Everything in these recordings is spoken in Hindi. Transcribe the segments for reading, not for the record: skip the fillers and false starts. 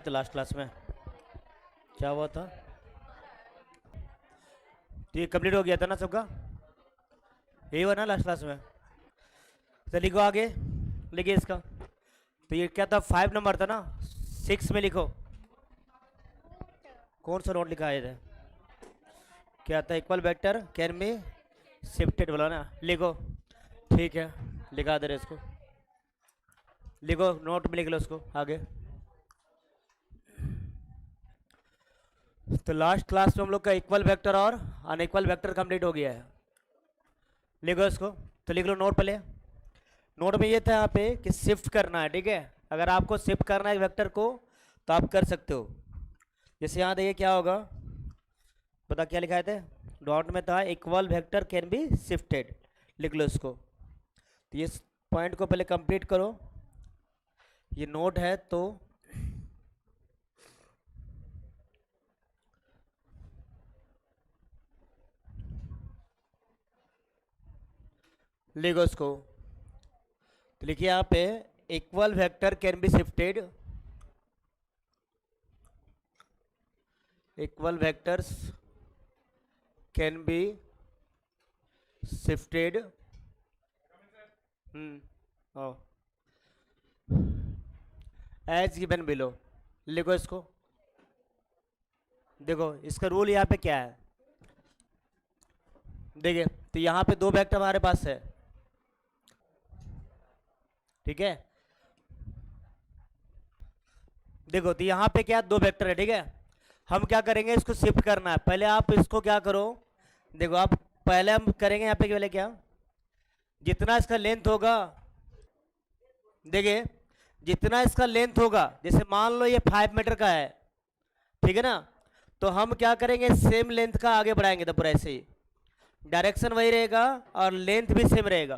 तो लास्ट क्लास में क्या हुआ था? तो ये कंप्लीट हो गया था ना सबका? यही हुआ ना लास्ट क्लास में? तो लिखो आगे, लिखिए इसका। तो ये क्या था? 5 नंबर था ना? 6 में लिखो। कौन सा नोट लिखा है इधर? क्या था? Equal vector can be shifted बोला ना? लिखो। ठीक है, लिखा दे रहे इसको। लिखो, नोट में लिख लो उसको आगे। तो लास्ट क्लास में हम लोग का इक्वल वेक्टर और अनइक्वल वेक्टर कंप्लीट हो गया है। लिखो इसको। तो लिख लो नोट पहले। नोट में ये था यहाँ पे कि शिफ्ट करना है, ठीक है। अगर आपको शिफ्ट करना है वेक्टर को तो आप कर सकते हो। जैसे यहाँ देखिए क्या होगा, पता क्या लिखा थे? डॉट में था equal vector can be shifted. लिख लो इसको। तो ये पॉइंट को पहले कंप्लीट करो। ये नोट है तो लिखो इसको। तो लिखिए यहाँ पे equal vector can be shifted. Equal vectors can be shifted as given below. लिखो इसको। देखो इसका रूल यहाँ पे क्या है, देखिए। तो यहाँ पे 2 वेक्टर हमारे पास है, ठीक है। देखो तो यहाँ पे क्या 2 वेक्टर है, ठीक है। हम क्या करेंगे, इसको शिफ्ट करना है। पहले आप इसको क्या करो, देखो आप पहले हम करेंगे यहाँ पे पहले क्या, जितना इसका लेंथ होगा, देखिए जितना इसका लेंथ होगा, जैसे मान लो ये 5 मीटर का है, ठीक है ना। तो हम क्या करेंगे, सेम लेंथ का आगे बढ़ाएंगे। तो पूरा ऐसे ही डायरेक्शन वही रहेगा और लेंथ भी सेम रहेगा।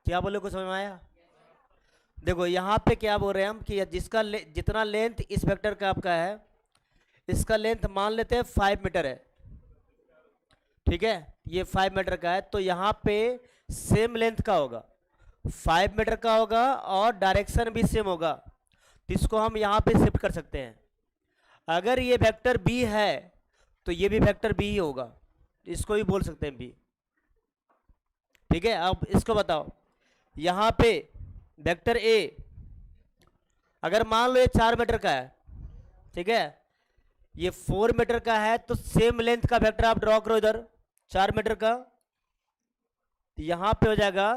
क्या बोले, कुछ समझ में आया? देखो यहाँ पे क्या बोल रहे हैं हम कि जिसका जितना लेंथ इस वेक्टर का आपका है, इसका लेंथ मान लेते हैं 5 मीटर है, ठीक है। ये 5 मीटर का है तो यहाँ पे सेम लेंथ का होगा, 5 मीटर का होगा और डायरेक्शन भी सेम होगा। तो इसको हम यहाँ पे शिफ्ट कर सकते हैं। अगर ये वेक्टर बी है तो ये भी वेक्टर बी ही होगा, इसको भी बोल सकते हैं बी, ठीक है। अब इसको बताओ, यहाँ पे वेक्टर ए अगर मान लो ये 4 मीटर का है, ठीक है, ये 4 मीटर का है, तो सेम लेंथ का वेक्टर आप ड्रॉ करो इधर 4 मीटर का। यहां पे हो जाएगा,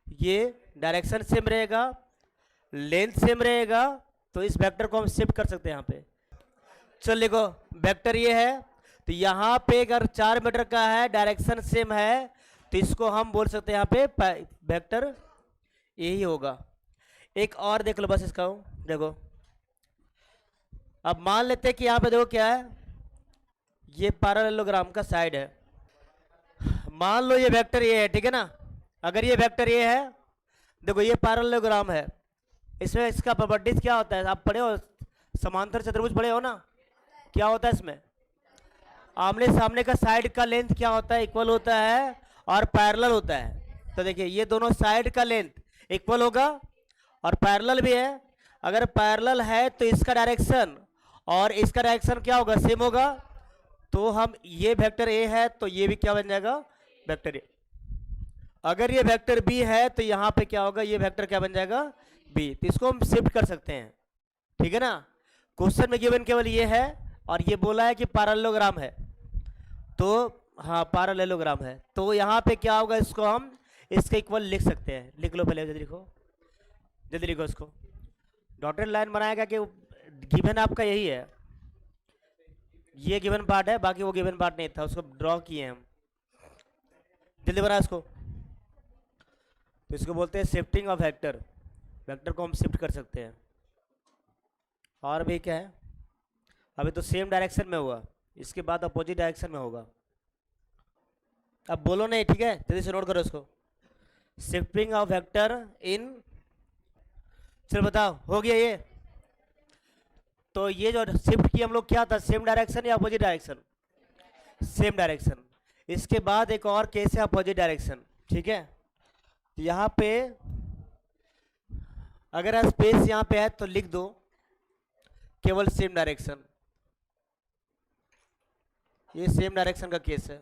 ये डायरेक्शन सेम रहेगा, लेंथ सेम रहेगा, तो इस वेक्टर को हम शिफ्ट कर सकते हैं यहाँ पे। चल देखो, वेक्टर ये है, तो यहाँ पे अगर 4 मीटर का है, डायरेक्शन सेम है, तो इसको हम बोल सकते हैं यहाँ पे वेक्टर यही होगा। एक और देख लो बस इसका, देखो अब मान लेते हैं कि यहाँ पे देखो क्या है, ये पैरेललोग्राम का साइड है। मान लो ये वेक्टर ये है, ठीक है ना। अगर ये वेक्टर ये है, देखो ये पैरेललोग्राम है, इसमें इसका प्रॉपर्टीज क्या होता है, आप पढ़े हो, समांतर चतुर्भुज पढ़े हो ना। क्या होता है इसमें, आमने सामने का साइड का लेंथ क्या होता है, इक्वल होता है और पैरेलल होता है। तो देखिए ये दोनों साइड का लेंथ इक्वल होगा और पैरेलल भी है। अगर पैरेलल है तो इसका डायरेक्शन और इसका डायरेक्शन क्या होगा, सेम होगा। तो हम ये वेक्टर ए है तो ये भी क्या बन जाएगा, वेक्टर ए। अगर ये वेक्टर बी है तो यहाँ पे क्या होगा, ये वेक्टर क्या बन जाएगा, बी। तो इसको हम शिफ्ट कर सकते हैं, ठीक है ना। क्वेश्चन में गिवन केवल ये है और ये बोला है कि पैरेललोग्राम है, तो हाँ पैरेललोग्राम है, तो यहाँ पे क्या होगा, इसको हम इसके इक्वल लिख सकते हैं। लिख लो पहले, जल्दी लिखो, जल्दी लिखो इसको। डॉटेड लाइन बनाएगा कि गिवन आपका यही है, ये गिवन पार्ट है, बाकी वो गिवन पार्ट नहीं था, उसको ड्रॉ किए हम। जल्दी बना इसको। तो इसको बोलते हैं शिफ्टिंग ऑफ वेक्टर, वेक्टर को हम शिफ्ट कर सकते हैं। और भी क्या है, अभी तो सेम डायरेक्शन में हुआ, इसके बाद अपोजिट डायरेक्शन में होगा। अब बोलो नहीं, ठीक है, जल्दी से नोट करो इसको। शिफ्टिंग ऑफ वेक्टर इन, चलो बताओ हो गया ये। तो ये जो शिफ्ट की हम लोग क्या था, सेम डायरेक्शन या अपोजिट डायरेक्शन, सेम डायरेक्शन। इसके बाद एक और केस है अपोजिट डायरेक्शन, ठीक है। यहाँ पे अगर स्पेस यहाँ पे है तो लिख दो केवल सेम डायरेक्शन, ये सेम डायरेक्शन का केस है।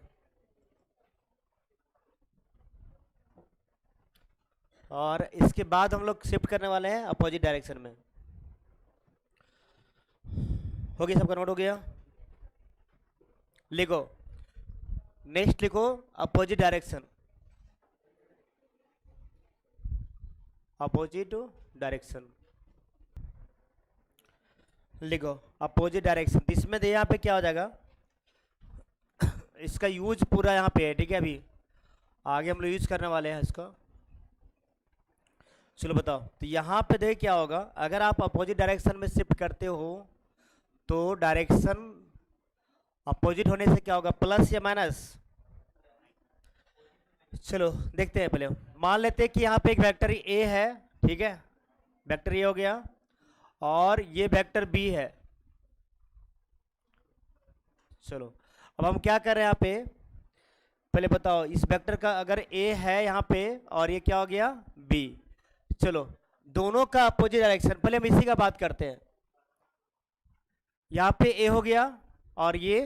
और इसके बाद हम लोग शिफ्ट करने वाले हैं अपोजिट डायरेक्शन में। हो गया, सबका नोट हो गया? लिखो, नेक्स्ट लिखो अपोजिट डायरेक्शन, अपोजिट डायरेक्शन लिखो, अपोजिट डायरेक्शन। इसमें दे यहाँ पे क्या हो जाएगा, इसका यूज पूरा यहाँ पे है, ठीक है। अभी आगे हम लोग यूज करने वाले हैं इसका। चलो बताओ, तो यहाँ पे देख क्या होगा, अगर आप अपोजिट डायरेक्शन में शिफ्ट करते हो तो डायरेक्शन अपोजिट होने से क्या होगा, प्लस या माइनस? चलो देखते हैं। पहले मान लेते हैं कि यहाँ पे एक वेक्टर ए है, ठीक है, वेक्टर ए हो गया, और ये वेक्टर बी है। चलो अब हम क्या कर रहे हैं यहाँ पे, पहले बताओ इस वेक्टर का अगर ए है यहाँ पे और ये क्या हो गया बी, चलो दोनों का अपोजिट डायरेक्शन, पहले हम इसी का बात करते हैं। यहाँ पे ए हो गया और ये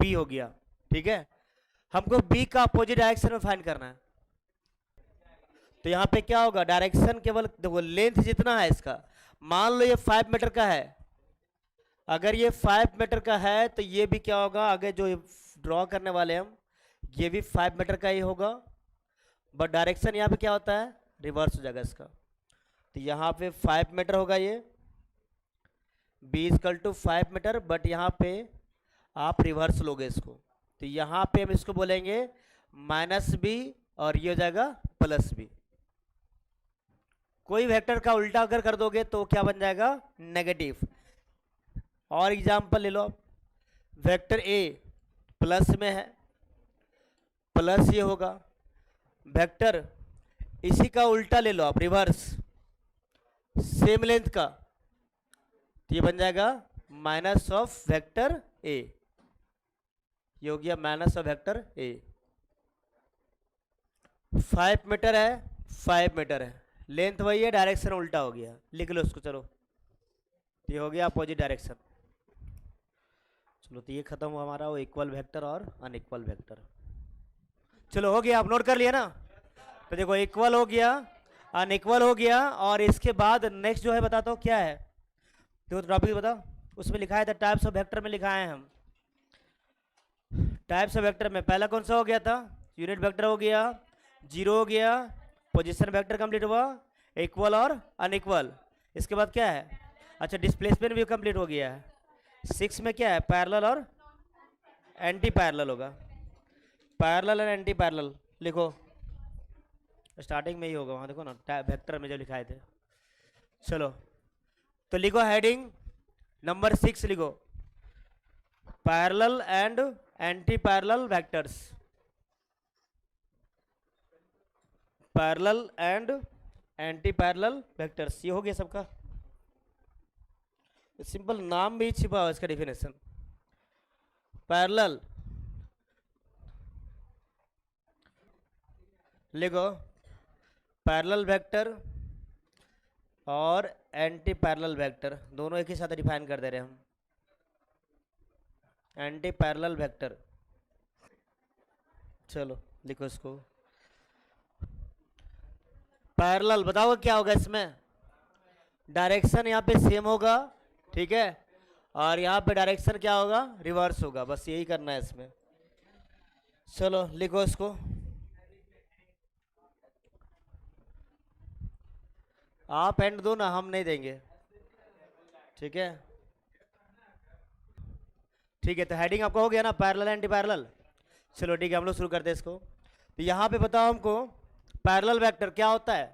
बी हो गया, ठीक है। हमको बी का अपोजिट डायरेक्शन में फाइंड करना है। तो यहाँ पे क्या होगा, डायरेक्शन केवल देखो, लेंथ जितना है इसका, मान लो ये 5 मीटर का है, अगर ये 5 मीटर का है तो ये भी क्या होगा, आगे जो ड्रॉ करने वाले हम, ये भी 5 मीटर का ही होगा, बट डायरेक्शन यहाँ पे क्या होता है, रिवर्स हो जाएगा इसका। तो यहाँ पे 5 मीटर होगा ये, b equal to 5 meter, but यहाँ पे आप रिवर्स लोगे इसको, तो यहाँ पे हम इसको बोलेंगे माइनस बी और ये हो जाएगा प्लस बी। कोई वेक्टर का उल्टा अगर कर दोगे तो क्या बन जाएगा, नेगेटिव। और एग्जांपल ले लो आप, वेक्टर ए प्लस में है, प्लस ये होगा, वेक्टर इसी का उल्टा ले लो आप, रिवर्स, सेम लेंथ का, तो ये बन जाएगा माइनस ऑफ वेक्टर ए, ये हो गया minus of vector A. 5 meter है, 5 मीटर है, लेंथ वही है, डायरेक्शन उल्टा हो गया, लिख लो उसको। चलो ये हो गया अपोजिट डायरेक्शन। चलो तो ये खत्म हुआ हमारा वो इक्वल वेक्टर और अनइक्वल वेक्टर। चलो हो गया, आप नोट कर लिया ना। तो देखो इक्वल हो गया, अनइक्वल हो गया, और इसके बाद नेक्स्ट जो है बताता हूँ क्या है। देखो टॉपिक बताओ, उसमें लिखा है था टाइप्स ऑफ वेक्टर में लिखा है हम। टाइप्स ऑफ वेक्टर में पहला कौन सा हो गया था, यूनिट वेक्टर हो गया, जीरो हो गया, पोजीशन वेक्टर कंप्लीट हुआ, इक्वल और अनइक्वल। इसके बाद क्या है, अच्छा डिस्प्लेसमेंट भी कंप्लीट हो गया है। 6 में क्या है, पैरेलल और एंटी पैरेलल होगा, पैरेलल और एंटी पैरेलल लिखो, स्टार्टिंग में ही होगा वहाँ, देखो ना वेक्टर में जो लिखाए थे। चलो तो लिखो हेडिंग नंबर 6 लिखो, parallel and anti parallel vectors, parallel and anti parallel vectors, ये हो गया सबका। सिंपल नाम भी छिपा हुआ इसका डेफिनेशन। पैरेलल लिखो, पैरेलल वेक्टर और एंटी पैरेलल वेक्टर दोनों एक ही साथ डिफाइन कर दे रहे हैं हम। एंटी पैरेलल वेक्टर, चलो लिखो इसको। पैरेलल बताओ क्या होगा इसमें, डायरेक्शन यहाँ पे सेम होगा, ठीक है, और यहाँ पे डायरेक्शन क्या होगा, रिवर्स होगा, बस यही करना है इसमें। चलो लिखो इसको, आप एंड दो ना, हम नहीं देंगे, ठीक है। ठीक है, तो हेडिंग आपका हो गया ना, पैरेलल एंटी पैरेलल। चलो ठीक है, हम लोग शुरू करते हैं इसको। तो यहाँ पे बताओ हमको पैरेलल वेक्टर क्या होता है,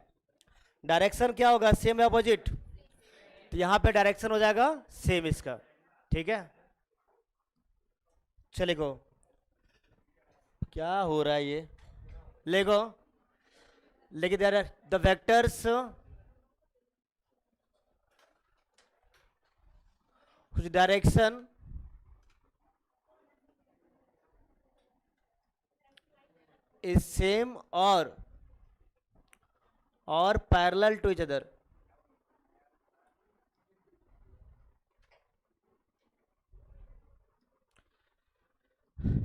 डायरेक्शन क्या होगा, सेम या अपोजिट, तो यहाँ पे डायरेक्शन हो जाएगा सेम इसका, ठीक है। चलिए क्या हो रहा है ये, लिखो, लेकिन the vectors whose direction is same or parallel to each other,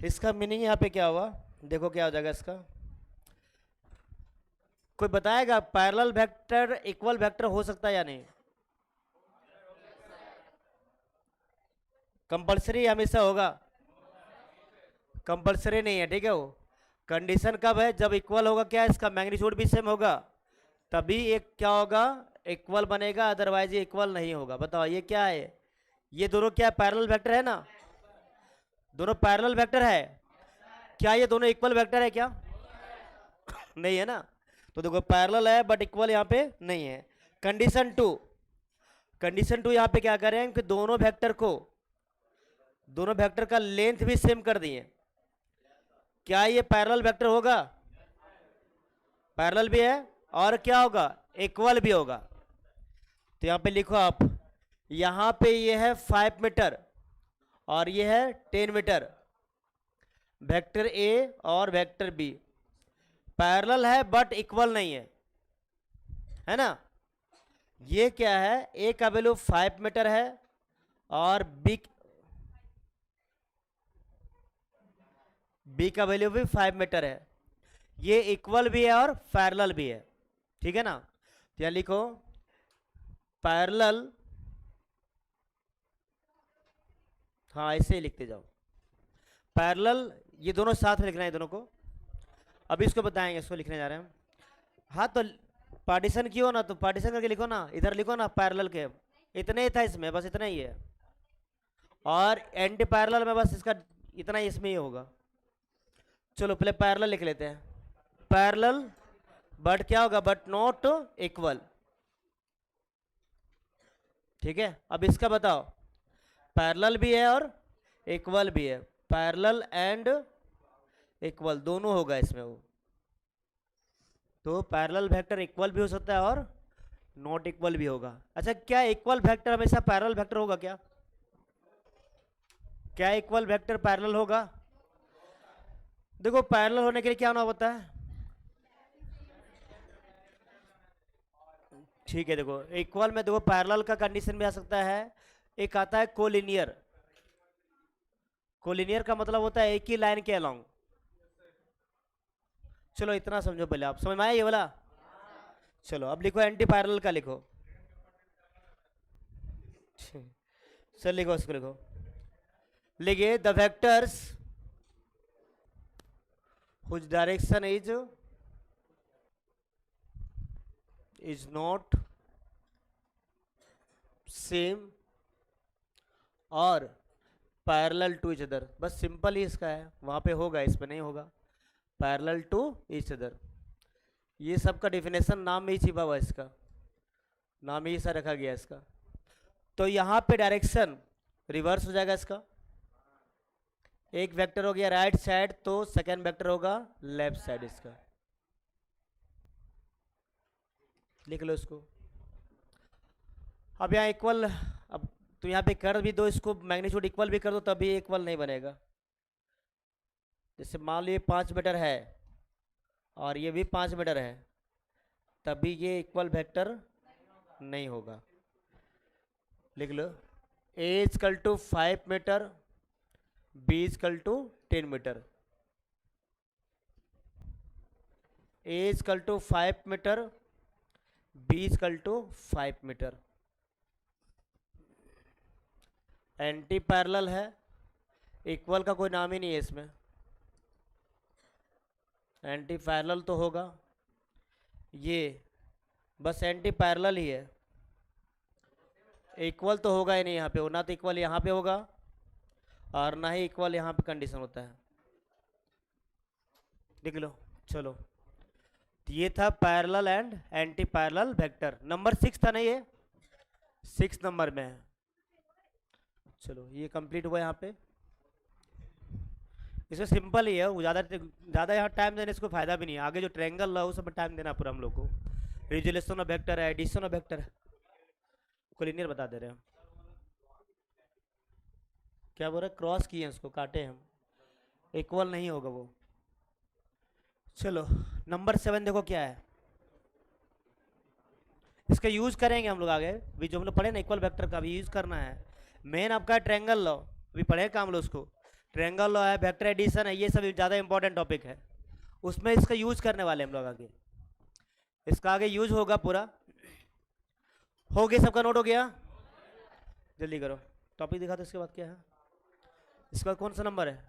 इसका मीनिंग यहाँ पे क्या हुआ, देखो क्या हो जाएगा इसका। कोई बताएगा पैरेलल वेक्टर इक्वल वेक्टर हो सकता है या नहीं? कंपल्सरी हमेशा होगा? कंपल्सरी नहीं है, ठीक है। वो कंडीशन कब है, जब इक्वल होगा क्या, इसका मैग्नीट्यूड भी सेम होगा, तभी एक क्या होगा, इक्वल बनेगा, अदरवाइज ये इक्वल नहीं होगा। बताओ ये क्या है, ये दोनों क्या पैरेलल वेक्टर है ना, दोनों पैरेलल वेक्टर है। क्या ये दोनों इक्वल वेक्टर है क्या? नहीं है ना। तो देखो पैरेलल है बट इक्वल यहाँ पे नहीं है। कंडीशन टू, कंडीशन टू यहाँ पे क्या करें कि दोनों वेक्टर को, दोनों वेक्टर का लेंथ भी सेम कर दिए, क्या ये पैरेलल वेक्टर होगा? पैरेलल भी है और क्या होगा, इक्वल भी होगा। तो यहाँ पे लिखो आप, यहाँ पे ये है 5 मीटर और ये है 10 मीटर, वेक्टर ए और वेक्टर बी पैरेलल है बट इक्वल नहीं है ना। ये क्या है, ए का वैल्यू 5 मीटर है और बी का वैल्यू भी 5 मीटर है, ये इक्वल भी है और पैरेलल भी है, ठीक है ना। तो यहाँ लिखो पैरेलल, हाँ ऐसे ही लिखते जाओ पैरेलल, ये दोनों साथ में लिखना है दोनों को। अभी इसको बताएंगे, इसको लिखने जा रहे हैं। हाँ तो पार्टीशन किया ना, तो पार्टीशन करके लिखो ना, इधर लिखो ना पैरेलल के, इतना ही था इसमें, बस इतना ही है। और एंटी पैरेलल में बस इसका इतना ही इसमें ही होगा। चलो पहले पैरेलल लिख लेते हैं, पैरेलल बट क्या होगा, बट नॉट इक्वल, ठीक है। अब इसका बताओ, पैरेलल भी है और इक्वल भी है, पैरेलल एंड इक्वल दोनों होगा इसमें वो। तो पैरेलल वेक्टर इक्वल भी हो सकता है और नॉट इक्वल भी होगा। अच्छा क्या इक्वल वेक्टर हमेशा पैरेलल वेक्टर होगा क्या? क्या इक्वल वेक्टर पैरेलल होगा? देखो पैरेलल होने के लिए क्या होना होता है, ठीक है। देखो इक्वल में देखो पैरेलल का कंडीशन भी आ सकता है, एक आता है कोलिनियर। कोलिनियर का मतलब होता है एक ही लाइन के अलोंग। चलो इतना समझो पहले, आप समझ में आया ये वाला। चलो अब लिखो एंटी पैरेलल का लिखो, सर लिखो इसको, लिखो लिखिए the vectors whose direction is not same और पैरेलल टू ईच अदर। बस सिंपल ही इसका है, वहाँ पे होगा इसमें नहीं होगा, पैरेलल टू ईच अदर। ये सब का डिफिनेशन नाम में ही छिपा हुआ है, इसका नाम ही ऐसा रखा गया इसका। तो यहाँ पे डायरेक्शन रिवर्स हो जाएगा इसका, एक वेक्टर हो गया राइट साइड तो सेकेंड वेक्टर होगा लेफ्ट साइड, इसका लिख लो इसको। अब यहाँ इक्वल, अब तो यहाँ पे कर भी दो इसको, मैग्नीट्यूड इक्वल भी कर दो, तभी इक्वल नहीं बनेगा। जैसे मान लो ये 5 मीटर है और ये भी 5 मीटर है, तभी ये इक्वल वेक्टर नहीं होगा। लिख लो a equal to 5 metre, b equal to 10 metre. A equal to 5 metre, b equal to 5 metre. Anti parallel है, इक्वल का कोई नाम ही नहीं है इसमें, एंटी पैरेलल तो होगा, ये बस एंटी पैरेलल ही है, इक्वल तो होगा ही नहीं यहाँ पे, ना तो इक्वल यहाँ पे होगा और ना ही इक्वल यहाँ पे कंडीशन होता है। देख लो चलो, तो ये था parallel and anti parallel vector. Number 6 था ना, ये 6 नंबर में है। चलो ये कंप्लीट हुआ यहाँ पे, इसमें सिंपल ही है, वो ज़्यादा यहाँ टाइम देने इसको फायदा भी नहीं है। आगे जो ट्रायंगल है उस पर टाइम देना पूरा हम लोग को, रिजोल्यूशन ऑफ वेक्टर है, एडिशन ऑफ वेक्टर है, कोलिनियर बता दे रहे हैं। क्या बोल रहे, क्रॉस किए उसको, काटे हम, इक्वल नहीं होगा वो। चलो नंबर 7 देखो क्या है, इसका यूज करेंगे हम लोग आगे भी, जो हम लोग पढ़े ना इक्वल वेक्टर का भी यूज करना है। मेन आपका ट्रायंगल लो, अभी पढ़े काम लो उसको, ट्रायंगल लॉ है, वेक्टर एडिशन है, ये सब ज़्यादा इंपॉर्टेंट टॉपिक है, उसमें इसका यूज करने वाले हम लोग आगे, इसका आगे यूज होगा पूरा। हो गया, सबका नोट हो गया? जल्दी करो, टॉपिक दिखा दो। इसके बाद क्या है? इसके बाद कौन सा नंबर है?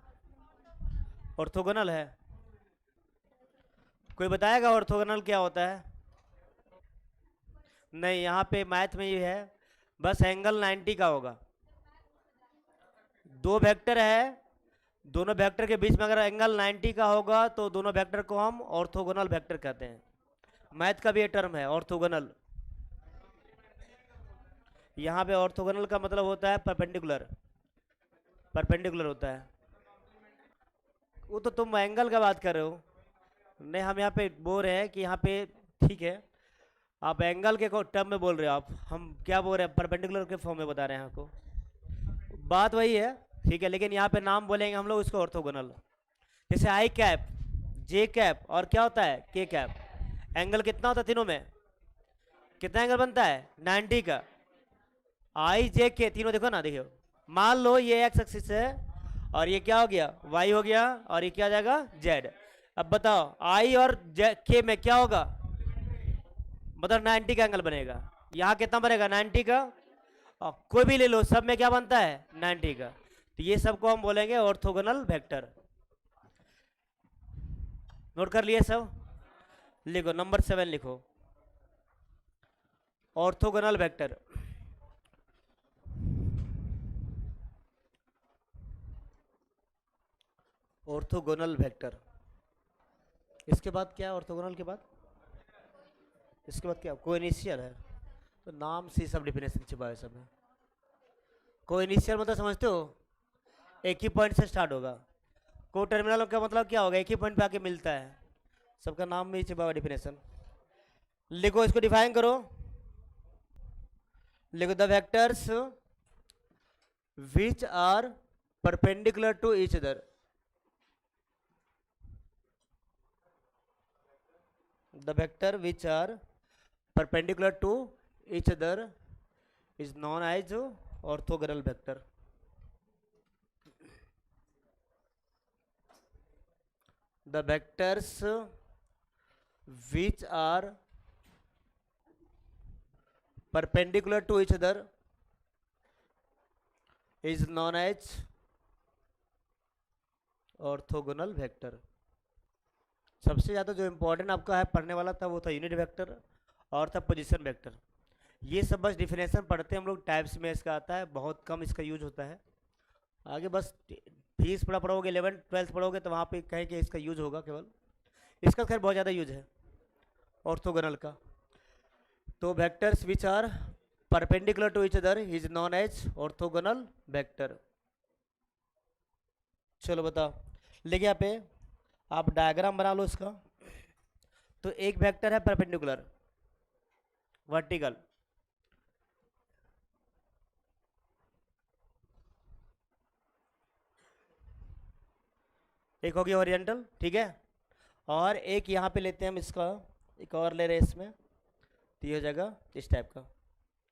ऑर्थोगोनल है। कोई बताएगा ऑर्थोगोनल क्या होता है? नहीं, यहाँ पे मैथ में ये है, बस एंगल 90 का होगा। दो वेक्टर है, दोनों वेक्टर के बीच में अगर एंगल 90 का होगा तो दोनों वेक्टर को हम ऑर्थोगोनल वेक्टर कहते हैं। मैथ का भी ये टर्म है, ऑर्थोगोनल। यहाँ पे ऑर्थोगोनल का मतलब होता है परपेंडिकुलर, परपेंडिकुलर होता है। वो तो तुम एंगल का बात कर रहे हो, नहीं हम यहाँ पे बोल रहे हैं कि यहाँ पे, ठीक है, आप एंगल के टर्म में बोल रहे हो, आप हम क्या बोल रहे हैं, परपेंडिकुलर के फॉर्म में बता रहे हैं आपको, बात वही है, ठीक है। लेकिन यहाँ पे नाम बोलेंगे हम लोग इसको ऑर्थोगोनल। जैसे आई कैप, जे कैप और क्या होता है के कैप, एंगल कितना होता है तीनों में? कितना एंगल बनता है? 90 का। आई जे के तीनों देखो ना, देखो मान लो ये एक्स एक्सिस है और ये क्या हो गया, वाई हो गया, और ये क्या हो जाएगा, जेड। अब बताओ आई और के में क्या होगा, मतलब 90 का एंगल बनेगा। यहाँ कितना बनेगा? 90 का। और कोई भी ले लो, सब में क्या बनता है? 90 का। तो ये सबको हम बोलेंगे ऑर्थोगोनल वेक्टर। नोट कर लिए सब? लिखो नंबर 7 लिखो, ऑर्थोगोनल वेक्टर। Orthogonal vector. इसके बाद क्या है ऑर्थोगोनल के बाद? इसके बाद क्या? कोइनिशियल है, तो नाम से सब डिफिनेशन छिपा है सब में। कोइनिशियल मतलब समझते हो, एक ही पॉइंट से स्टार्ट होगा। को टर्मिनल का मतलब क्या होगा, एक ही पॉइंट पे आके मिलता है। सबका नाम में ही छिपा हुआ डिफिनेशन। लिखो, इसको डिफाइन करो। लिखो, the vectors which are perpendicular to each other, the vector which are perpendicular to each other is known as orthogonal vector. The vectors which are perpendicular to each other is known as orthogonal vector. सबसे ज़्यादा जो इम्पोर्टेंट आपका है पढ़ने वाला था वो था यूनिट वेक्टर और था पोजीशन वेक्टर। ये सब बस डिफिनेशन पढ़ते हैं हम लोग, टाइप्स में इसका आता है, बहुत कम इसका यूज होता है। आगे बस फीस पढ़ोगे, 11th 12th पढ़ोगे तो वहाँ पे कहें कि इसका यूज होगा केवल, इसका खैर बहुत ज़्यादा यूज है ऑर्थोगोनल का। तो vectors which are perpendicular to each other is known as orthogonal vector. चलो बताओ, लेकिन यहाँ पे आप डायग्राम बना लो इसका। तो एक वेक्टर है परपेंडिकुलर, वर्टिकल, एक हो गया ओरिएंटल, ठीक है, और एक यहाँ पे लेते हैं हम इसका, एक और ले रहे हैं इसमें, तो ये हो जाएगा इस टाइप का,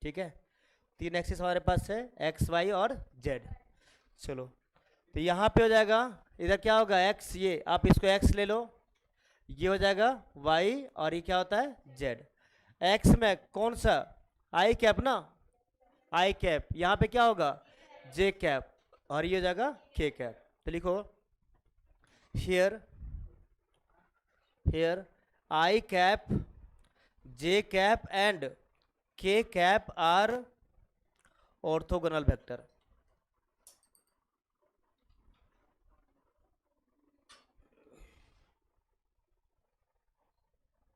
ठीक है। तीन एक्सिस हमारे पास है, एक्स वाई और जेड। चलो, तो यहाँ पे हो जाएगा, इधर क्या होगा, एक्स, ये आप इसको एक्स ले लो, ये हो जाएगा वाई, और ये क्या होता है, जेड। एक्स में कौन सा, आई कैप ना, आई कैप, यहाँ पे क्या होगा, जे कैप, और ये हो जाएगा के कैप। तो लिखो, here here I cap, J cap and के कैप आर ऑर्थोगोनल वेक्टर।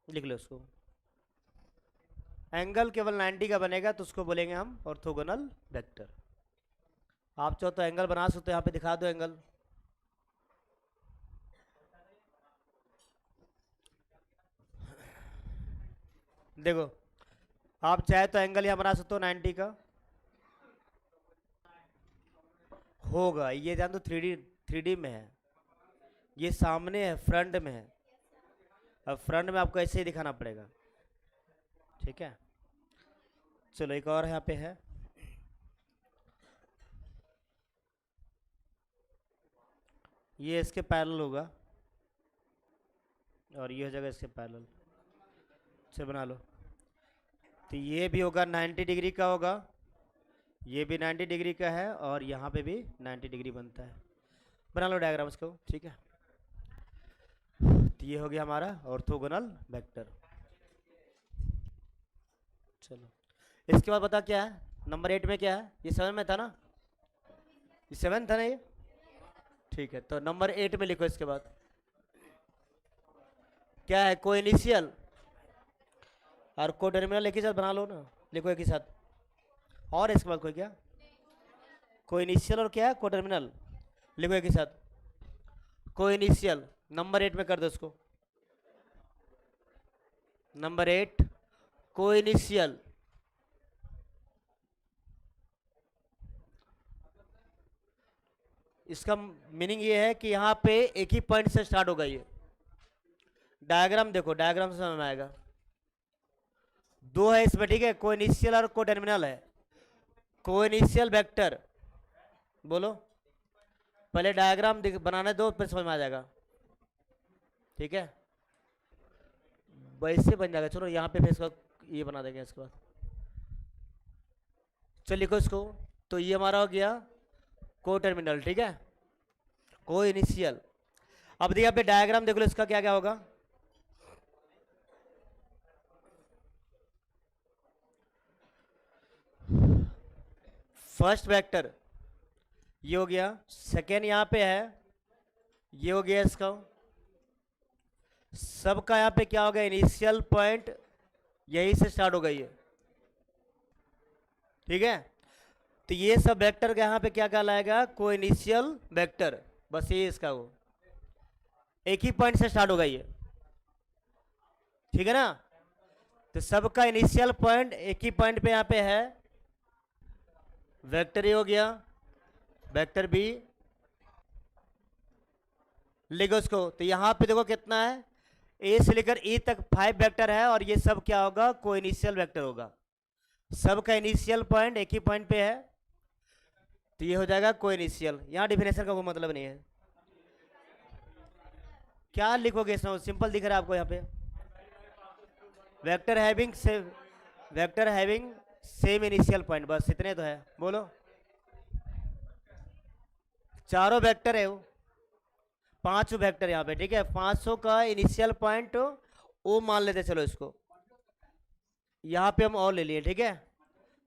लिख लो उसको। एंगल केवल 90 का बनेगा तो उसको बोलेंगे हम ऑर्थोगोनल वेक्टर। आप चाहो तो एंगल बना सकते हो, यहाँ पे दिखा दो एंगल। देखो, आप चाहे तो एंगल यहाँ बना सकते हो 90 का, होगा ये जान तो 3D में है, ये सामने है, फ्रंट में है। अब फ्रंट में आपको ऐसे ही दिखाना पड़ेगा, ठीक है। चलो एक और यहाँ पे है, ये इसके पैरेलल होगा और ये हो जाएगा इसके पैरेलल। चल बना लो। तो ये भी होगा 90 डिग्री का होगा, ये भी 90 डिग्री का है और यहाँ पे भी 90 डिग्री बनता है। बना लो डायग्राम इसको, ठीक है। तो ये हो गया हमारा ऑर्थोगोनल वेक्टर। चलो इसके बाद बता क्या है नंबर 8 में क्या है, ये 7 में था ना, ये 7 था ना ये, ठीक है। तो नंबर 8 में लिखो इसके बाद क्या है, को इनिशियल और को टर्मिनल एक ही साथ बना लो ना, लिखो एक ही साथ। और इसके बाद कोई क्या, को इनिशियल और क्या है, को टर्मिनल, लिखो एक ही साथ। को इनिशियल नंबर 8 में कर दो इसको, नंबर 8 को इनिशियल। इसका मीनिंग ये है कि यहाँ पे एक ही पॉइंट से स्टार्ट होगा। ये डायग्राम देखो, डायग्राम से समझ में आएगा। दो है इसमें, ठीक है, को इनिशियल और को टर्मिनल है। को इनिशियल वेक्टर बोलो, पहले डायग्राम बनाने दो फिर समझ में आ जाएगा, ठीक है। वैसे बन जाएगा। चलो यहाँ पे फिर इसका ये बना देंगे इसके बाद। चलो लिखो इसको। तो ये हमारा हो गया को टर्मिनल, ठीक है, को इनिशियल। अब देखिए यहाँ पे डायग्राम देख लो, इसका क्या क्या होगा। फर्स्ट वेक्टर ये हो गया, सेकेंड यहाँ पे है, ये हो गया इसका। सबका यहाँ पे क्या होगा, इनिशियल पॉइंट यही से स्टार्ट होगा ये, ठीक है। तो ये सब वेक्टर का यहाँ पे क्या कहलाएगा, को इनिशियल वेक्टर। बस ये इसका वो एक ही पॉइंट से स्टार्ट होगा ये, ठीक है ना। तो सबका इनिशियल पॉइंट एक ही पॉइंट पे यहाँ पे है, वेक्टर ए हो गया, वेक्टर बी, लिखो उसको। तो यहाँ पे देखो कितना है, ए से लेकर ई तक 5 वेक्टर है और ये सब क्या होगा, को इनिशियल वेक्टर होगा। सबका इनिशियल पॉइंट एक ही पॉइंट पे है, तो ये हो जाएगा को इनिशियल। यहाँ डिफिनेशन का कोई मतलब नहीं है। क्या लिखोगे इसमें, सिंपल दिख रहा है आपको यहाँ पे, vector having same initial point, बस इतने तो है। बोलो, चारों वेक्टर है वो, 5 वेक्टर यहाँ पे, ठीक है। 500 का इनिशियल पॉइंट ओ मान लेते, चलो इसको यहाँ पे हम और ले लिए, ठीक है।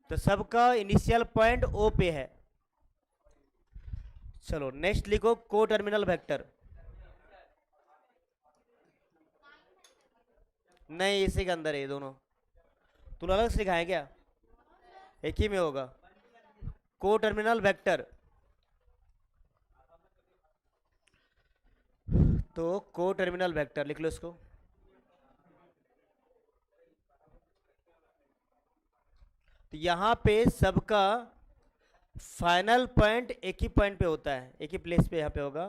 तो सबका इनिशियल पॉइंट ओ पे है। चलो नेक्स्ट लिखो, को टर्मिनल वेक्टर। नहीं, इसी के अंदर है ये दोनों, तुम अलग से लिखाए क्या, एक ही में होगा। को टर्मिनल वेक्टर, तो को टर्मिनल वेक्टर लिख लो इसको। तो यहां पे सबका फाइनल पॉइंट एक ही पॉइंट पे होता है, एक ही प्लेस पे यहां पे होगा।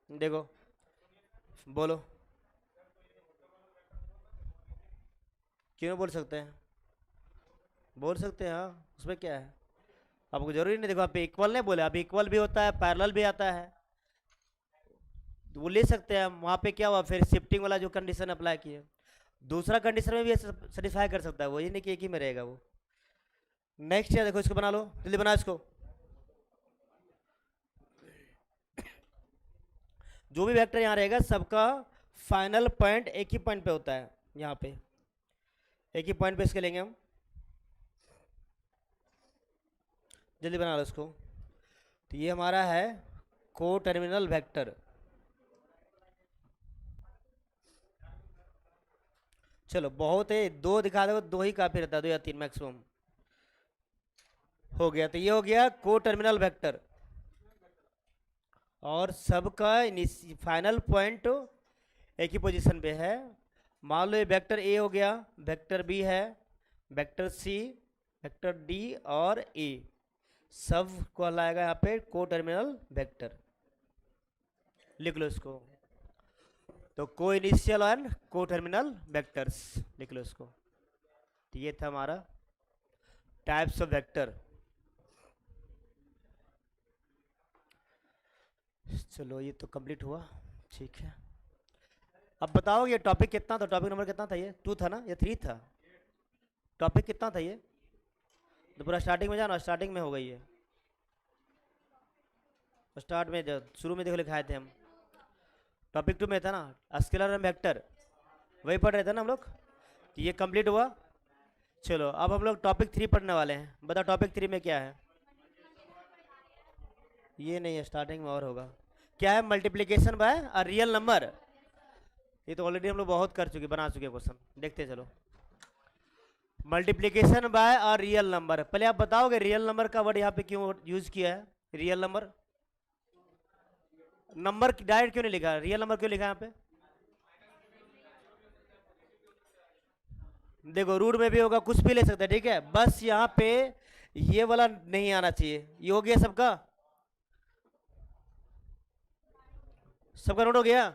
देखो बोलो, क्यों बोल सकते हैं, बोल सकते हैं, हाँ उसमें क्या है, आपको जरूरी नहीं। देखो आप इक्वल नहीं बोले, आप इक्वल भी होता है, पैरेलल भी आता है, वो ले सकते हैं। वहाँ पे क्या हुआ, फिर शिफ्टिंग वाला जो कंडीशन अप्लाई किए, दूसरा कंडीशन में भी सेटिस्फाई कर सकता है वो, ये नहीं कि एक ही में रहेगा वो। नेक्स्ट है, देखो इसको बना लो, जल्दी बनाओ इसको। जो भी वेक्टर यहाँ रहेगा सबका फाइनल पॉइंट एक ही पॉइंट पे होता है, यहाँ पे एक ही पॉइंट पे इसके लेंगे हम। जल्दी बना लो इसको। तो ये हमारा है को टर्मिनल वेक्टर। चलो बहुत है, 2 दिखा दो, 2 ही काफी रहता है, 2 या 3 मैक्सिमम हो गया। तो ये हो गया को टर्मिनल वेक्टर और सबका फाइनल पॉइंट एक ही पोजीशन पे है। मान लो ये वेक्टर ए हो गया, वेक्टर बी है, वेक्टर सी, वेक्टर डी और ए, सब को लाएगा यहाँ पे को टर्मिनल वेक्टर। लिख लो इसको। तो को इनिशियल एंड को टर्मिनल वेक्टर्स लिख लो इसको। तो ये था हमारा टाइप्स ऑफ वेक्टर। चलो ये तो कंप्लीट हुआ, ठीक है। अब बताओ ये टॉपिक कितना था, टॉपिक नंबर कितना था? ये 2 था ना, ये 3 था? टॉपिक कितना था ये? तो पूरा स्टार्टिंग में जाना, स्टार्टिंग में हो गई है। स्टार्ट में जो शुरू में देखो लिखाए थे हम, टॉपिक 2 में था ना, स्केलर एंड वेक्टर, वही पढ़ रहे थे ना हम लोग। तो ये कंप्लीट हुआ। चलो अब हम लोग टॉपिक 3 पढ़ने वाले हैं। बताओ टॉपिक 3 में क्या है? ये नहीं है, स्टार्टिंग में और होगा। क्या है? Multiplication bye a real number. ये तो ऑलरेडी हम लोग बहुत कर चुके, बना चुके क्वेश्चन, देखते हैं चलो। Multiplication bye a real number. पहले आप बताओगे रियल नंबर का वर्ड यहाँ पे क्यों यूज किया है? रियल नंबर, नंबर डायरेक्ट क्यों नहीं लिखा? रियल नंबर क्यों लिखा है यहाँ पे? देखो रूट में भी होगा, कुछ भी ले सकते हैं, ठीक है। बस यहाँ पे ये वाला नहीं आना चाहिए। ये हो गया सबका, सबका नोट हो गया?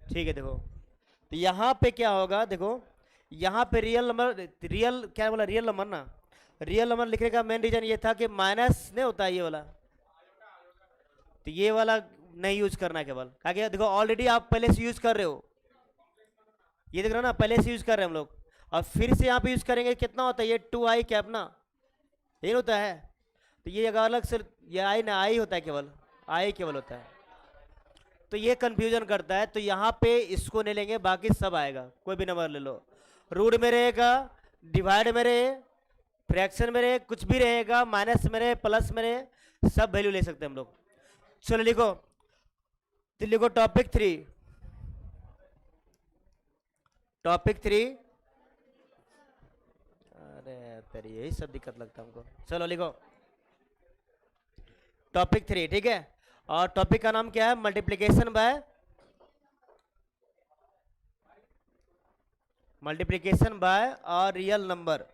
ठीक है। देखो तो यहाँ पे क्या होगा, देखो यहाँ पे रियल नंबर, रियल क्या बोला? रियल नंबर ना। रियल नंबर लिखने का मेन रीजन ये था कि माइनस नहीं होता है ये वाला, तो ये वाला नहीं यूज करना है केवल। आगे देखो ऑलरेडी आप पहले से यूज कर रहे हो, ये देख रहे हो ना, पहले से यूज कर रहे हैं हम लोग। और फिर से यहाँ पे यूज करेंगे, कितना होता है ये? 2i कैप ना, ये होता है। तो ये अगर अलग से, ये आई ना, आई होता है केवल, आई केवल होता है। तो ये कंफ्यूजन करता है, तो यहाँ पे इसको नहीं लेंगे, बाकी सब आएगा, कोई भी नंबर ले लो। रूट में रहेगा, डिवाइड में रहे, फ्रैक्शन में रहे, कुछ भी रहेगा, माइनस में रहे, प्लस में रहे, सब वैल्यू ले सकते हैं हम लोग। चलो लिखो, तो लिखो टॉपिक 3, टॉपिक 3। अरे तेरी यही सब दिक्कत लगता है हमको। चलो लिखो टॉपिक 3, ठीक है। और टॉपिक का नाम क्या है? Multiplication bye, multiplication bye a real number.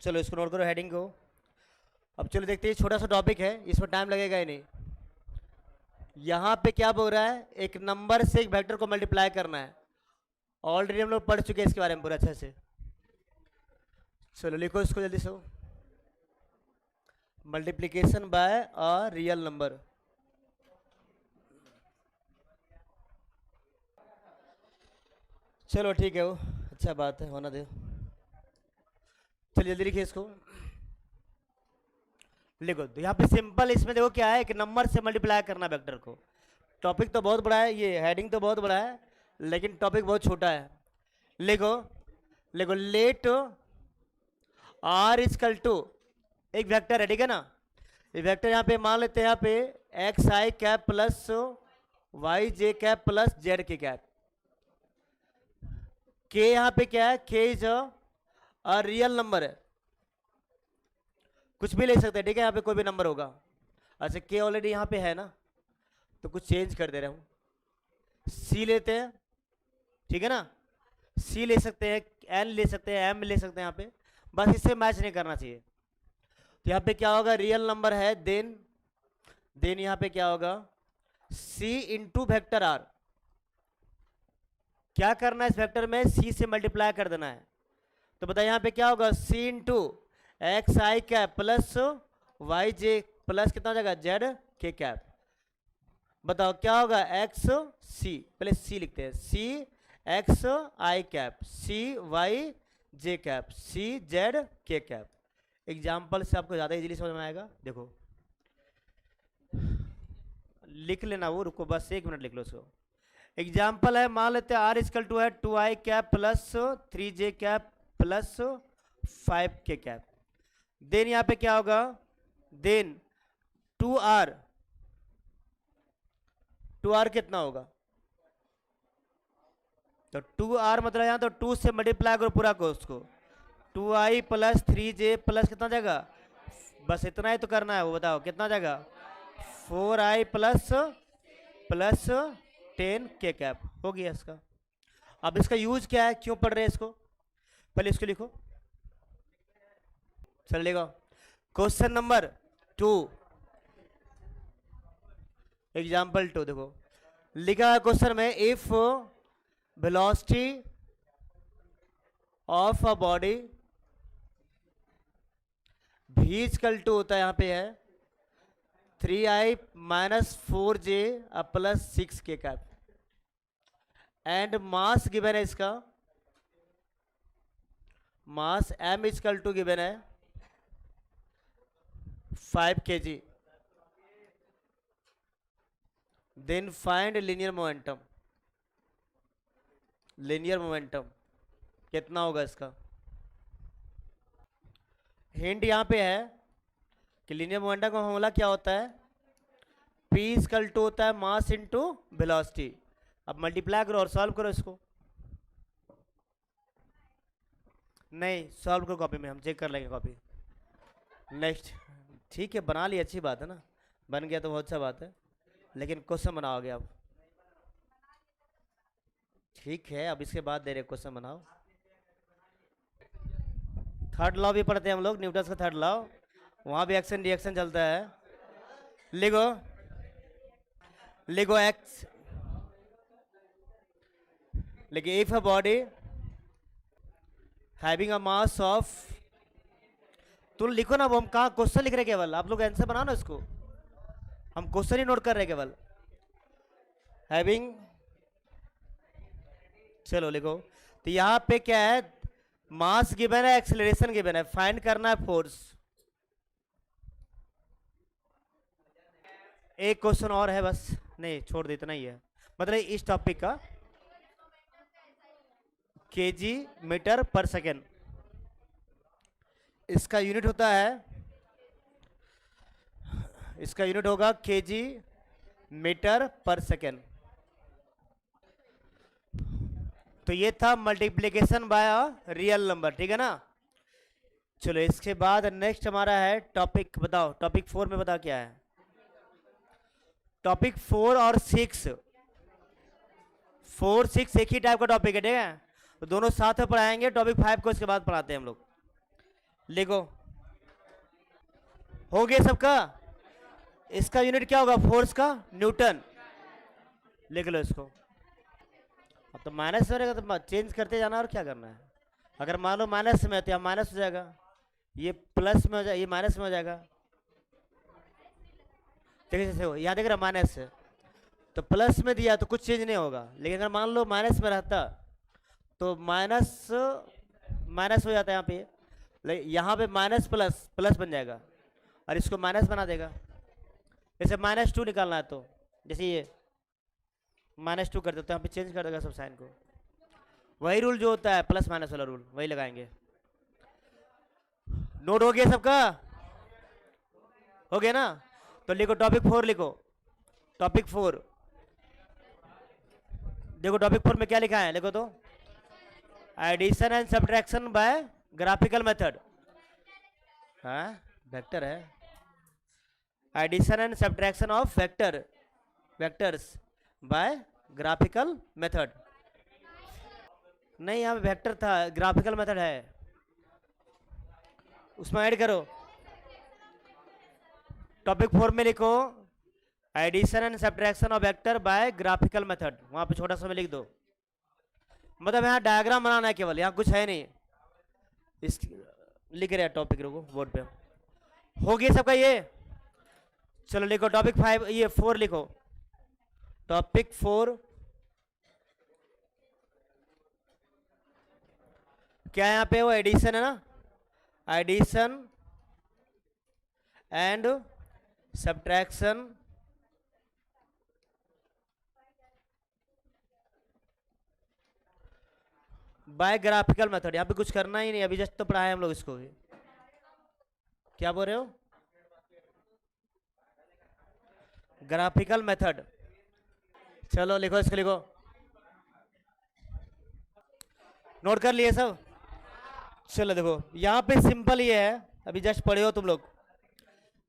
चलो इसको नोट करो, हेडिंग को। अब चलो देखते हैं, छोटा सा टॉपिक है, इसमें टाइम लगेगा ही नहीं। यहाँ पे क्या बोल रहा है? एक नंबर से एक वेक्टर को मल्टीप्लाई करना है। ऑलरेडी हम लोग पढ़ चुके हैं इसके बारे में पूरा अच्छे से। चलो लिखो इसको जल्दी से, multiplication bye a real number. चलो ठीक है, वो अच्छा बात है, होना दो। चलिए जल्दी लिखिए इसको, लिखो। तो यहाँ पे सिंपल इसमें देखो क्या है, एक नंबर से मल्टीप्लाई करना वेक्टर को। टॉपिक तो बहुत बड़ा है, ये हेडिंग तो बहुत बड़ा है, लेकिन टॉपिक बहुत छोटा है। लिखो, लिखो लेट आर इजकल टू, एक वेक्टर है, ठीक है ना। ये वेक्टर यहाँ पे मान लेते हैं, यहाँ पे एक्स आई कैप प्लस वाई जे कैप प्लस जेड के कैप। के यहाँ पे क्या है? के इज अ रियल नंबर है, कुछ भी ले सकते हैं, ठीक है। यहाँ पे कोई भी नंबर होगा। अच्छा के ऑलरेडी यहाँ पे है ना, तो कुछ चेंज कर दे रहा हूँ। सी लेते हैं, ठीक है ना, सी ले सकते हैं, एन ले सकते हैं, एम ले सकते हैं यहाँ पे, बस इससे मैच नहीं करना चाहिए। तो यहाँ पे क्या होगा? रियल नंबर है, देन देन यहाँ पे क्या होगा? सी इंटू वेक्टर आर। क्या करना है इस वेक्टर में? सी से मल्टीप्लाई कर देना है। तो बताइए यहाँ पे क्या होगा? सी इंटू एक्स आई कैप प्लस वाई जे प्लस कितना हो जाएगा? जेड के कैप। बताओ क्या होगा? एक्स सी, पहले सी लिखते हैं, सी एक्स आई कैप, सी वाई जे कैप, सी जेड के कैप। एग्जाम्पल से आपको ज़्यादा इजीली समझ में आएगा। देखो लिख लेना वो, रुको बस 1 मिनट लिख लो उसको। एग्जाम्पल है, मान लेते हैं आर इजकल टू है 2i cap plus 3j cap plus 5k cap. Then यहाँ पे क्या होगा? देन 2r, 2r कितना होगा? तो 2r मतलब यहाँ तो 2 से मल्टीप्लाई करो पूरा को उसको, 2i प्लस 3j प्लस कितना जाएगा? बस इतना ही तो करना है, वो बताओ कितना जाएगा? 4i plus plus 10k cap. हो गया इसका। अब इसका यूज क्या है, क्यों पढ़ रहे हैं इसको? पहले इसको लिखो, चलेगा। क्वेश्चन नंबर 2, एग्जाम्पल 2 देखो लिखा है क्वेश्चन में, if velocity of a body भी इक्वल टू होता है, यहां पे है 3i minus 4j plus 6k cap, and mass given है इसका, mass m equal to given है 5 kg। Then find linear momentum, linear momentum कितना होगा इसका। हिंट यहां पे है कि लीनियर मोमेंटम का फॉर्मूला क्या होता है, P इक्वल टू होता है मास इनटू वेलोसिटी। अब मल्टीप्लाई करो और सॉल्व करो इसको। नहीं, सॉल्व करो कॉपी में, हम चेक कर लेंगे कॉपी। नेक्स्ट, ठीक है, बना ली, अच्छी बात है ना, बन गया तो बहुत अच्छा बात है, लेकिन क्वेश्चन बनाओगे आप। ठीक है, अब इसके बाद दे रहे क्वेश्चन बनाओ। थर्ड लॉ भी पढ़ते हैं हम लोग, न्यूटन का थर्ड लॉ, वहां भी एक्शन रिएक्शन चलता है। लिखो, लिखो एक्स, लेकिन if a body having a mass of, तुम लिखो ना, वो हम कहा क्वेश्चन लिख रहे केवल, आप लोग आंसर बनाओ ना इसको, हम क्वेश्चन ही नोट कर रहे केवल। हैविंग, चलो लिखो, तो यहां पे क्या है, मास गिवन है, एक्सेलरेशन गिवन है, फाइंड करना है फोर्स। एक क्वेश्चन और है बस, नहीं छोड़ दे, इतना ही है, मतलब इस टॉपिक का, केजी मीटर पर सेकेंड, इसका यूनिट होता है, इसका यूनिट होगा केजी मीटर पर सेकेंड। तो ये था मल्टीप्लिकेशन बाय रियल नंबर, ठीक है ना। चलो इसके बाद नेक्स्ट हमारा है टॉपिक, बताओ टॉपिक 4 में बताओ क्या है। टॉपिक 4 और 6, 4 6 एक ही टाइप का टॉपिक है, ठीक है, तो दोनों साथ में पढ़ाएंगे। टॉपिक 5 को इसके बाद पढ़ाते हैं हम लोग। लिखो, हो गया सबका। इसका यूनिट क्या होगा, फोर्स का न्यूटन, लिख लो इसको। अब तो माइनस में रहेगा तो चेंज करते जाना, और क्या करना है। अगर मान लो माइनस में है तो यहाँ माइनस हो जाएगा, ये प्लस में हो जाएगा, ये माइनस में हो जाएगा। देखिए जैसे हो, यहाँ देख रहा माइनस है, तो प्लस में दिया तो कुछ चेंज नहीं होगा, लेकिन अगर मान लो माइनस में रहता तो माइनस माइनस हो जाता है यहाँ पे, यहाँ पे माइनस प्लस प्लस बन जाएगा, और इसको माइनस बना देगा। जैसे -2 निकालना है तो जैसे ये -2 कर देते हैं, यहाँ पे चेंज कर देगा सब साइन को। वही रूल जो होता है प्लस माइनस वाला रूल, वही लगाएंगे। नोट हो गया सबका, हो गया ना। तो लिखो टॉपिक 4, लिखो टॉपिक 4। देखो टॉपिक 4 में क्या लिखा है, लिखो तो, addition and subtraction by graphical method. हाँ वेक्टर है, addition and subtraction of vectors by graphical method. नहीं, यहाँ वेक्टर था, ग्राफिकल मेथड है, उसमें ऐड करो। टॉपिक 4 में लिखो addition and subtraction of vector by graphical method, वहां पे छोटा सा में लिख दो। मतलब यहाँ डायग्राम बनाना है केवल, यहाँ कुछ है नहीं। इस लिख रहे हैं टॉपिक, रुको बोर्ड पे। हो गया सबका ये। चलो लिखो टॉपिक 5, ये 4 लिखो। टॉपिक 4 क्या है, यहाँ पे वो एडिशन है ना, addition and subtraction by graphical method. यहाँ पे कुछ करना ही नहीं, अभी जस्ट तो पढ़ाए हम लोग इसको भी। क्या बोल रहे हो, ग्राफिकल मेथड। चलो लिखो इसको, लिखो, नोट कर लिए सब। चलो देखो यहाँ पे सिंपल ये है, अभी जस्ट पढ़े हो तुम लोग।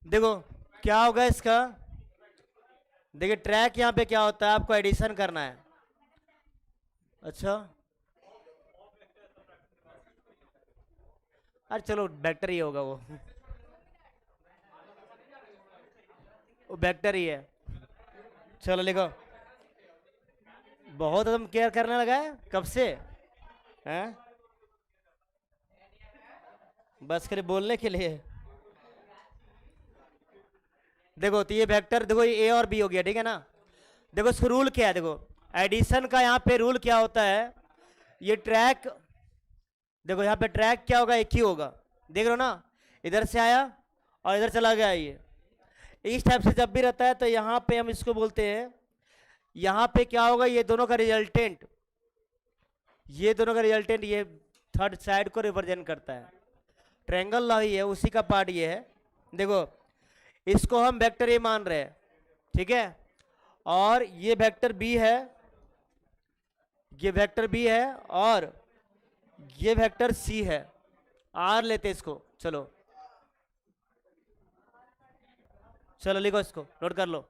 देखो क्या होगा इसका, देखिए ट्रैक यहाँ पे क्या होता है, आपको एडिशन करना है। अच्छा, अरे चलो वेक्टर ही होगा वो वेक्टर ही है। चलो लिखो, बहुत एकदम केयर करने लगा है कब से, हैं? बस खाली बोलने के लिए। देखो तो ये वेक्टर, देखो ये ए और बी हो गया, ठीक है ना। देखो इसका रूल क्या है, देखो एडिशन का यहाँ पे रूल क्या होता है, ये ट्रैक, देखो यहाँ पे ट्रैक क्या होगा, एक ही होगा, देख रहे हो ना, इधर से आया और इधर चला गया, ये इस टाइप से जब भी रहता है तो यहाँ पे हम इसको बोलते हैं, यहाँ पे क्या होगा, ये दोनों का रिजल्टेंट, ये दोनों का रिजल्टेंट ये थर्ड साइड को रिप्रेजेंट करता है। ट्रायंगल लॉ ही है, उसी का पार्ट ये है। देखो इसको हम वेक्टर ए मान रहे हैं, ठीक है, और ये वेक्टर बी है, ये वेक्टर बी है, और ये वेक्टर सी है, आर लेते इसको, चलो चलो लिखो, इसको नोट कर लो।